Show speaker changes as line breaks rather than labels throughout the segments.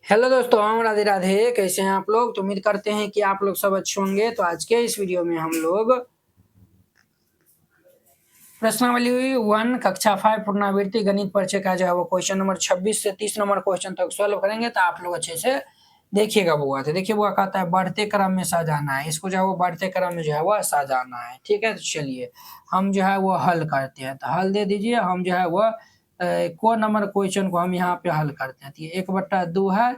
Hello दोस्तों, हम राधे राधे। कैसे हैं आप लोग? तो उम्मीद करते हैं कि आप लोग सब अच्छे होंगे। तो आज के इस वीडियो में हम लोग प्रश्नावली 1 कक्षा 5 पुनरावृत्ति गणित परिचय का जो है वो क्वेश्चन नंबर 26 से 30 नंबर क्वेश्चन तक सॉल्व करेंगे। तो आप लोग अच्छे से देखिएगा बुआ। तो देखिए बुआ कहता है बढ़ते क्रम में सजाना है। इसको जो है वो बढ़ते क्रम में जो है वो सजाना है। ठीक है, तो चलिए हम जो है वो हल करते हैं। तो हल दे दीजिए। हम जो है वो को नंबर क्वेश्चन को हम यहाँ पे हल करते हैं। तो ये 1/2 है,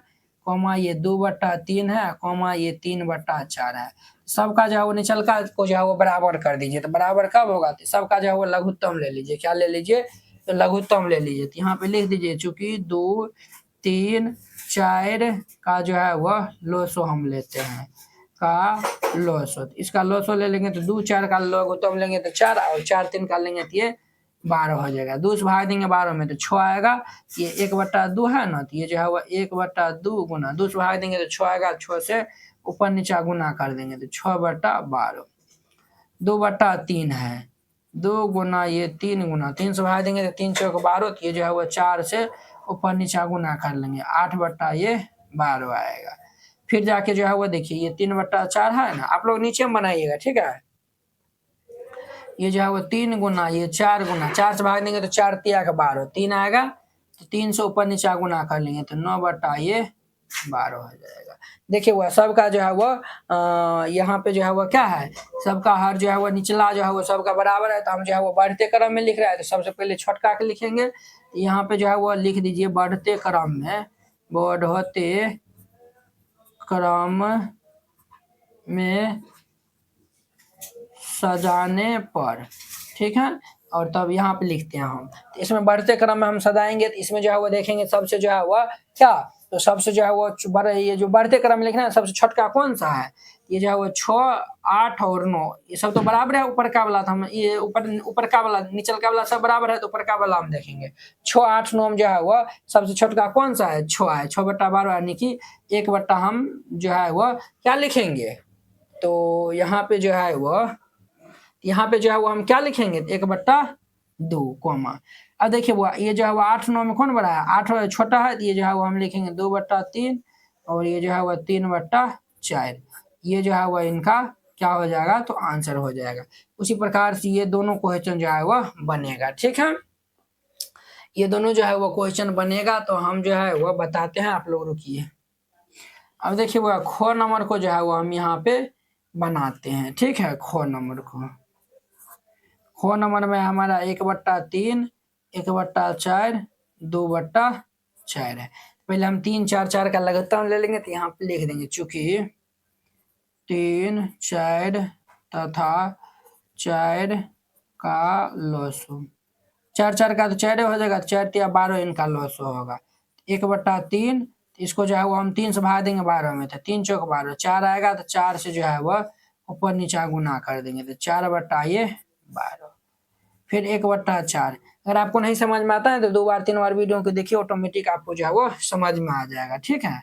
कॉमा ये 2/3 है, कॉमा ये 3/4 है। सबका जो है वो निचलका को जो है वो बराबर कर दीजिए। तो बराबर कब होगा? तो सबका जो है वो लघुत्तम ले लीजिए। क्या ले लीजिए? तो लघुत्तम ले लीजिए। तो यहाँ पे लिख दीजिए चूंकि 2, 3, 4 का जो है वह लोसो हम लेते हैं का लोसो। तो इसका लोसो ले लेंगे तो 2, 4 का लघुत्तम लेंगे तो 4, और 4, 3 का लेंगे तो ये 12 हो जाएगा। 2 से भाग देंगे 12 में तो 6 आएगा। ये 1/2 है ना, तो ये जो है वह 1/2 गुना 2 से भाग देंगे तो 6 आएगा। 6 से ऊपर नीचा गुना कर देंगे तो 6/12। 2/3 है, 2 गुना ये 3 गुना 3 से भाग देंगे तो 3 चौक 12। तो ये जो है वो 4 से ऊपर नीचा गुना कर लेंगे, 8/12 आएगा। फिर जाके जो है वो देखिए ये 3/4 है ना, आप लोग नीचे में बनाइएगा। ठीक है, ये जो है वो 3 गुना ये 4 गुना 4 से भाग देंगे तो 4 तिया का 12, 3 आएगा। तो 3 से ऊपर नीचा गुना कर लेंगे तो 9/12 हो जाएगा। देखिए वह सबका जो है वो यहाँ पे जो है वो क्या है, सबका हर जो है वो निचला जो है वो सबका बराबर है। तो हम जो है वो बढ़ते क्रम में लिख रहे हैं। तो सबसे पहले छोटका के लिखेंगे। तो यहाँ पे जो है वो लिख दीजिए बढ़ते क्रम में, बढ़ते क्रम में सजाने पर। ठीक है, और तब यहाँ पे लिखते हैं हम। तो इसमें बढ़ते क्रम में हम सजाएंगे। तो इसमें जो है वो देखेंगे सबसे जो है वो क्या, तो सबसे जो है वो बड़े ये जो बढ़ते क्रम में लिखना है सबसे छोटका कौन सा है, ये जो है वो 6, 8 और 9 ये सब तो बराबर है। ऊपर का वाला तो हम ये ऊपर का वाला नीचल का वाला सब बराबर है। तो ऊपर का वाला हम देखेंगे 6, 8, 9 में जो है वो सबसे छोटका कौन सा है, 6 है। 6/12 यानी कि 1 हम जो है वो क्या लिखेंगे, तो यहाँ पे जो है वो यहाँ पे जो है वो हम क्या लिखेंगे, 1/2 कॉमा। अब देखिए वो ये जो है वो 8, 9 में कौन बड़ा है, 8 छोटा है। तो ये जो है वो हम लिखेंगे 2/3, और ये जो है वो 3/4। ये जो है वो इनका क्या हो जाएगा, तो आंसर हो जाएगा। उसी प्रकार से ये दोनों क्वेश्चन जो है वो बनेगा। ठीक है, ये दोनों जो है वो क्वेश्चन बनेगा। तो हम जो है वो बताते हैं, आप लोग रुकिए। अब देखिए वो ख नंबर को जो है वो हम यहाँ पे बनाते हैं। ठीक है, ख नंबर को, ख नंबर में हमारा 1/3, 1/4, 2/4 है। पहले हम 3, 4, 4 का लघुत्तम ले लेंगे। तो यहाँ पे लिख देंगे चूंकि 3, 4 तथा 4 का लॉसो, 4, 4 का तो 4 हो जाएगा। 4 तिया 12 इनका लॉसो होगा। 1/3 इसको जो है वो हम 3 से भाग देंगे 12 में। तो 3 चौक 12, 4 आएगा। तो 4 से जो है वह ऊपर नीचा गुना कर देंगे तो 4/12। फिर 1/4। अगर आपको नहीं समझ में आता है तो 2 बार 3 बार वीडियो को देखिए, ऑटोमेटिक आपको जो है वो समझ में आ जाएगा। ठीक है,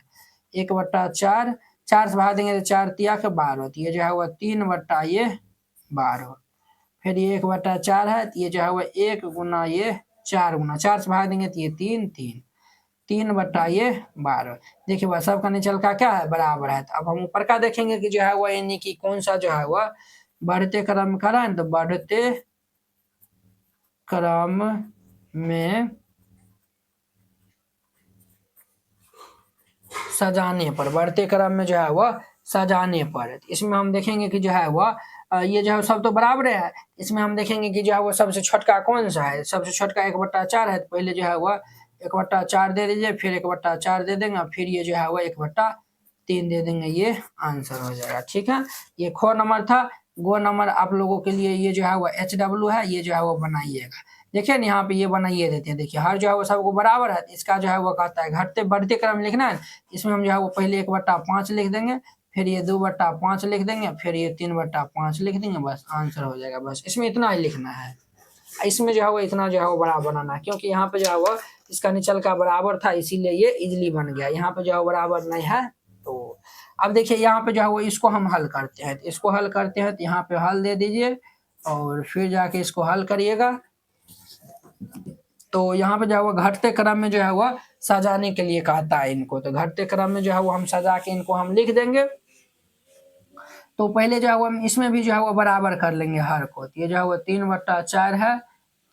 1/4, 4 से भाग देंगे तो 4 तिया के 12। तो ये जो है वो 3/12। फिर ये 1/4 है। तो ये जो है वो 1 गुना ये 4 गुना 4 से भाग देंगे तो ये 3, 3/12। देखिए वह सबका निचल का क्या है, बराबर है। तो अब हम ऊपर का देखेंगे कि जो है वो यानी कि कौन सा जो है वह बढ़ते क्रम का है। तो बढ़ते क्रम में सजाने पर, बढ़ते क्रम में जो है वह सजाने पर। इसमें हम देखेंगे कि जो है वह ये जो है सब तो बराबर है। इसमें हम देखेंगे कि जो है वो सबसे छोटका कौन सा है, सबसे छोटका 1/4 है। तो पहले जो है वह 1/4 दे दीजिए, फिर 1/4 दे देंगे, फिर ये जो है वह 1/3 दे देंगे। ये आंसर हो जाएगा। ठीक है, ये ख नंबर था। गो नंबर आप लोगों के लिए ये जो है वो HW है, ये जो है वो बनाइएगा। देखिए ना यहाँ पे ये बनाइए देते हैं। देखिए हर जो है वो सबको बराबर है। इसका जो है वो कहता है घटते बढ़ते क्रम लिखना है। इसमें हम जो है वो पहले 1/5 लिख देंगे, फिर ये 2/5 लिख देंगे, फिर ये 3/5 लिख देंगे, बस आंसर हो जाएगा। बस इसमें इतना ही लिखना है। इसमें जो है वो इतना जो है वो बराबर बनाना है, क्योंकि यहाँ पे जो है वो इसका निचल का बराबर था, इसीलिए ये इजिली बन गया। यहाँ पे जो है बराबर नहीं है। तो अब देखिए यहाँ पे जो है वो इसको हम हल करते हैं। तो इसको हल करते हैं तो यहाँ पे हल दे दीजिए, और फिर जाके इसको हल करिएगा। तो यहाँ पे जो है वो घटते क्रम में जो है वह सजाने के लिए कहता है इनको। तो घटते क्रम में जो है वो हम सजा के इनको हम लिख देंगे। तो पहले जो है वो हम इसमें भी जो है वो बराबर कर लेंगे हर को। तो ये जो है वो 3/4 है,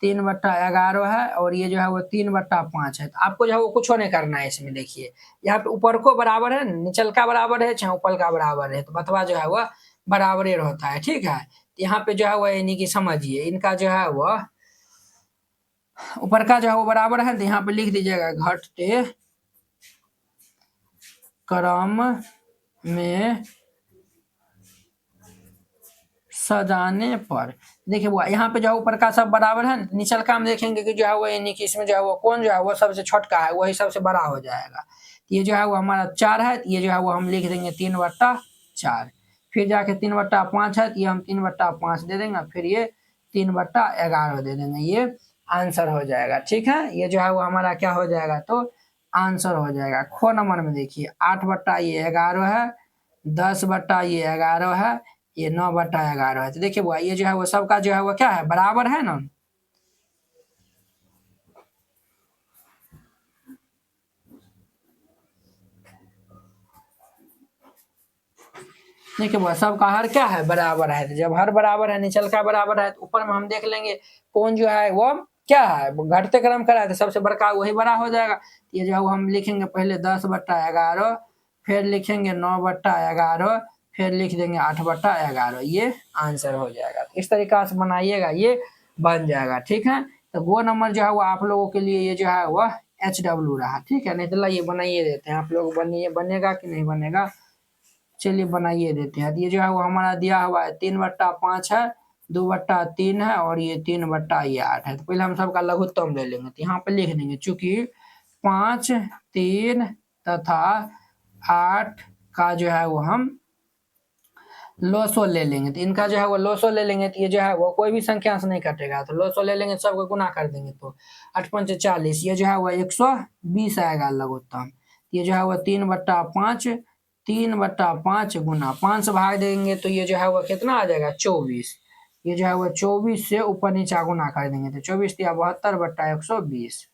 3/11 है, और ये जो है वो 3/5 है। तो आपको जो है वो कुछ नहीं करना है इसमें। देखिए यहाँ पे ऊपर को बराबर है, निचल का बराबर है, चाहे ऊपर का बराबर है, तो बतवा जो है वह बराबर ही रहता है। ठीक है, तो यहाँ पे जो है वह यानी कि समझिए इनका जो है वह ऊपर का जो है वो बराबर है, तो यहाँ पे लिख दीजिएगा घटते क्रम में सजाने पर। देखिए वो यहाँ पे जो है ऊपर का सब बराबर है, निचल का हम देखेंगे कि जो है वो यानी कि इसमें जो है वो कौन जो है वो सबसे छोटका है वही सबसे बड़ा हो जाएगा। ये जो है वो हमारा 4 है, ये जो है वो हम लिख देंगे 3/4। फिर जाके 3/5 है, तो ये हम 3/5 दे देंगे, फिर ये 3/11 दे देंगे, ये आंसर हो जाएगा। ठीक है, ये जो है वो हमारा क्या हो जाएगा, तो आंसर हो जाएगा। ख नंबर में देखिए 8/11 है, 10/11 है, ये 9/11 है। तो देखिए वो ये जो है वो सबका जो है वो क्या है, बराबर है ना। देखिए वो सबका हर क्या है, बराबर है। तो जब हर बराबर है, निचल का बराबर है, तो ऊपर में हम देख लेंगे कौन जो है वो क्या है, घटते क्रम का है, तो सबसे बड़का वही बड़ा हो जाएगा। ये जो है वो हम लिखेंगे पहले 10/11, फिर लिखेंगे 9/11, फिर लिख देंगे 8/11, ये आंसर हो जाएगा। तो इस तरीका से बनाइएगा, ये बन जाएगा। ठीक है, तो वो नंबर जो है वो आप लोगों के लिए ये जो है वह HW रहा। ठीक है, नहीं तो ये बनाइए देते हैं, आप लोग बनिए, बनेगा कि नहीं बनेगा, चलिए बनाइए देते हैं। ये जो है वो हमारा दिया हुआ है 3/5 है, 2/3 है, और ये 3/8 है। तो पहले हम सबका लघुत्तम ले लेंगे। तो यहाँ पे लिख देंगे चूंकि 5, 3 तथा 8 का जो है वो हम लोसो ले लेंगे। तो इनका जो है वो लोसो ले लेंगे, तो ये जो है वो कोई भी संख्या से नहीं कटेगा, तो लोसो ले लेंगे, सबको गुना कर देंगे, तो 8×5 = 40, ये जो है वो 120 आएगा लघुत्तम। ये जो है वो 3/5, 3/5 गुना 5 से भाग देंगे, तो ये जो है वो कितना आ जाएगा, 24। ये जो है वो 24 से ऊपर नीचा गुना कर देंगे, तो 24 × 72/120।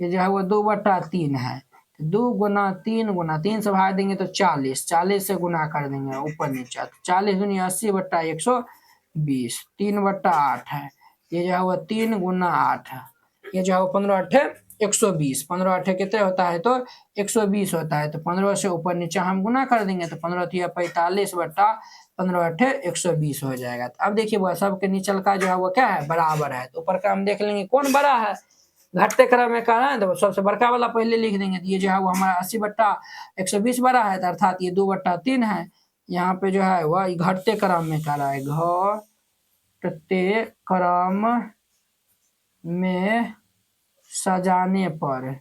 ये जो है वो 2/3 है, 2 × 3 × 3 से भाग देंगे तो 40, 40 से गुना कर देंगे ऊपर नीचा, तो 40 दूनी 80/120, 3/8 है। ये जो है वो 3 × 8 है, ये जो है वो 15×8 = 120, 15×8 कितने होता है, तो 120 होता है। तो 15 से ऊपर नीचा हम गुना कर देंगे, तो 15×3 = 45/15×8 120 हो जाएगा। तो अब देखिए वो सबके निचल का जो है वो क्या है, बराबर है। तो ऊपर का हम देख लेंगे कौन बड़ा है, घटते क्रम में कहना है, तो सबसे बड़का वाला पहले लिख देंगे। तो ये जो है वो हमारा 80/120 बड़ा है, तो अर्थात ये 2/3 है। यहाँ पे जो है वह घटते क्रम में कह रहा है, घटते क्रम में सजाने पर,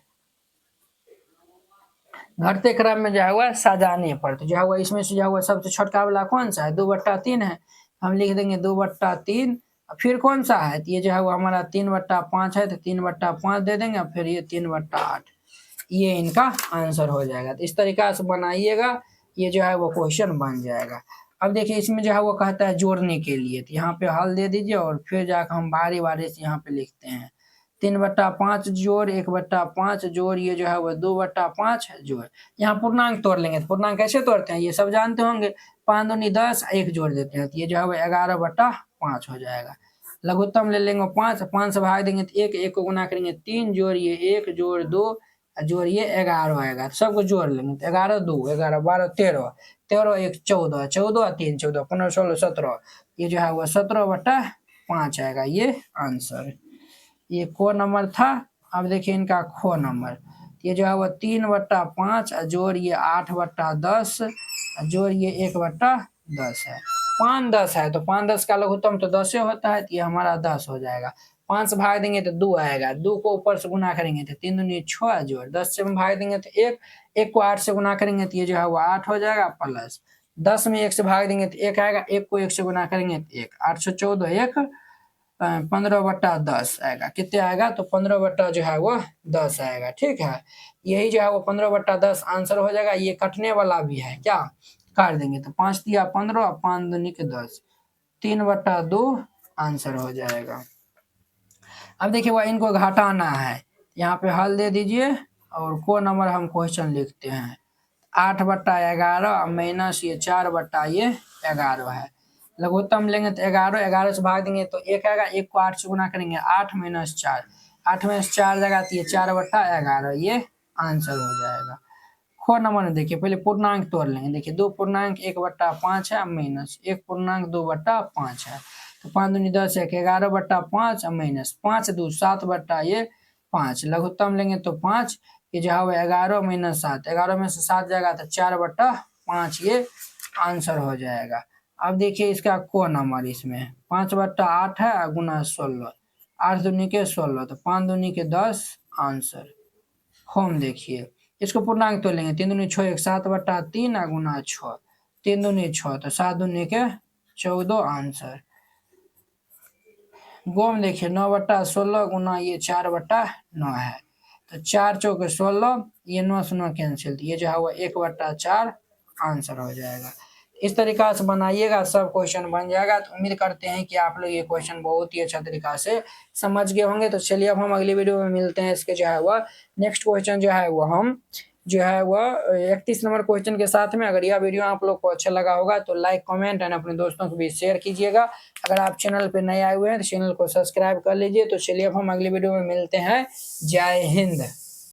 घटते क्रम में जो है वह सजाने पर। तो जो है वह इसमें से जो है वह सबसे छोटका वाला कौन सा है, 2/3 है, हम लिख देंगे 2/3। फिर कौन सा है, तो ये जो है वो हमारा 3/5 है, तो 3/5 दे देंगे, फिर ये 3/8, ये इनका आंसर हो जाएगा। तो इस तरीका से बनाइएगा, ये जो है वो क्वेश्चन बन जाएगा। अब देखिए इसमें जो है वो कहता है जोड़ने के लिए, तो यहाँ पे हल दे दीजिए, और फिर जाकर हम बारी बारी से यहाँ पे लिखते हैं। 3/5 जोड़ 1/5 जोड़, ये जो है वो 2/5 जोड़। यहाँ पूर्णांक तोड़ लेंगे, तो पूर्णांक कैसे तोड़ते हैं ये सब जानते होंगे, 5 दूनी 10, 1 जोड़ देते हैं, तो ये जो है वो 11/5 हो जाएगा। लघुत्तम ले लेंगे 5, 5 से भाग देंगे तो 1, 1 को गुना करेंगे 3, जोड़िए 1 जोड़ 2 जोड़िए 11 आएगा। तो सबको जोड़ लेंगे, तो 11 2 11 12 13, 13 1 14, 14 3 14, 15 16 17, ये जो है वो 17/5 आएगा, ये आंसर। ये क नंबर था। अब देखिए इनका ख नंबर, ये जो है वो 3/5 जोड़ ये 8/10 जोड़ ये 1/10 है, 5 10 है, तो 5 10 का लघुत्तम तो 10 होता है, तो ये हमारा 10 हो जाएगा। 5 से भाग देंगे तो 2 आएगा, 2 को ऊपर से गुना करेंगे तो 3 दूनी 6 जोड़ 10 से हम भाग देंगे तो 1, 1 को 8 से गुना करेंगे तो ये जो है वो 8 हो जाएगा, प्लस 10 में 1 से भाग देंगे तो 1 आएगा, 1 को 1 से गुना करेंगे तो 1, 8 से 14 1 15/10 आएगा, कितने आएगा, तो 15 जो है वो 10 आएगा। ठीक है, यही जो है वो 15/10 आंसर हो जाएगा। ये कटने वाला भी है, क्या काट देंगे, तो 5 × 15, 5 दूनी के 10, 3/2 आंसर हो जाएगा। अब देखिए वह इनको घटाना है, यहाँ पे हल दे दीजिए और को नंबर हम क्वेश्चन लिखते हैं। 8/11 माइनस ये 4/11 है। लघुत्तम लेंगे तो 11 से भाग देंगे तो 1 आएगा, 1 को 8 से गुना करेंगे 8 - 4, 8 में 4 जगह तो ये 4/11 ये आंसर हो जाएगा। खो नंबर में देखिए पहले पूर्णांक तोड़ लेंगे। देखिए 2 पूर्णांक 1/5 है माइनस 1 पूर्णांक 2/5 है, तो 5 दूनी 10 है 11/5 माइनस 5 2 7/5 लघुत्तम लेंगे तो 5, ये जो है 11 - 7, 11 में से 7 जाएगा तो 4/5 ये आंसर हो जाएगा। अब देखिए इसका को नंबर, इसमें 5/8 है गुना 16, 8 दूनी के 16 तो 5 दूनी के 10 आंसर। होम देखिए इसको पूर्णांक तो लेंगे, 3 दूनी 6 7/3 गुना 6, 3 दूनी 6 तो 7 दूनी के 14 आंसर। गोम देखिए 9/16 गुना ये 4/9 है, तो 4 चौके 16, ये 9 से 9 कैंसिल, ये जो है वो 1/4 आंसर हो जाएगा। इस तरीका से बनाइएगा, सब क्वेश्चन बन जाएगा। तो उम्मीद करते हैं कि आप लोग ये क्वेश्चन बहुत ही अच्छा तरीका से समझ गए होंगे। तो चलिए अब हम अगली वीडियो में मिलते हैं। इसके जो है वह नेक्स्ट क्वेश्चन जो है वो हम जो है वह 31 नंबर क्वेश्चन के साथ में। अगर यह वीडियो आप लोग को अच्छा लगा होगा तो लाइक कमेंट एंड अपने दोस्तों को भी शेयर कीजिएगा। अगर आप चैनल पे नए आए हुए हैं तो चैनल को सब्सक्राइब कर लीजिए। तो चलिए अब हम अगली वीडियो में मिलते हैं। जय हिंद।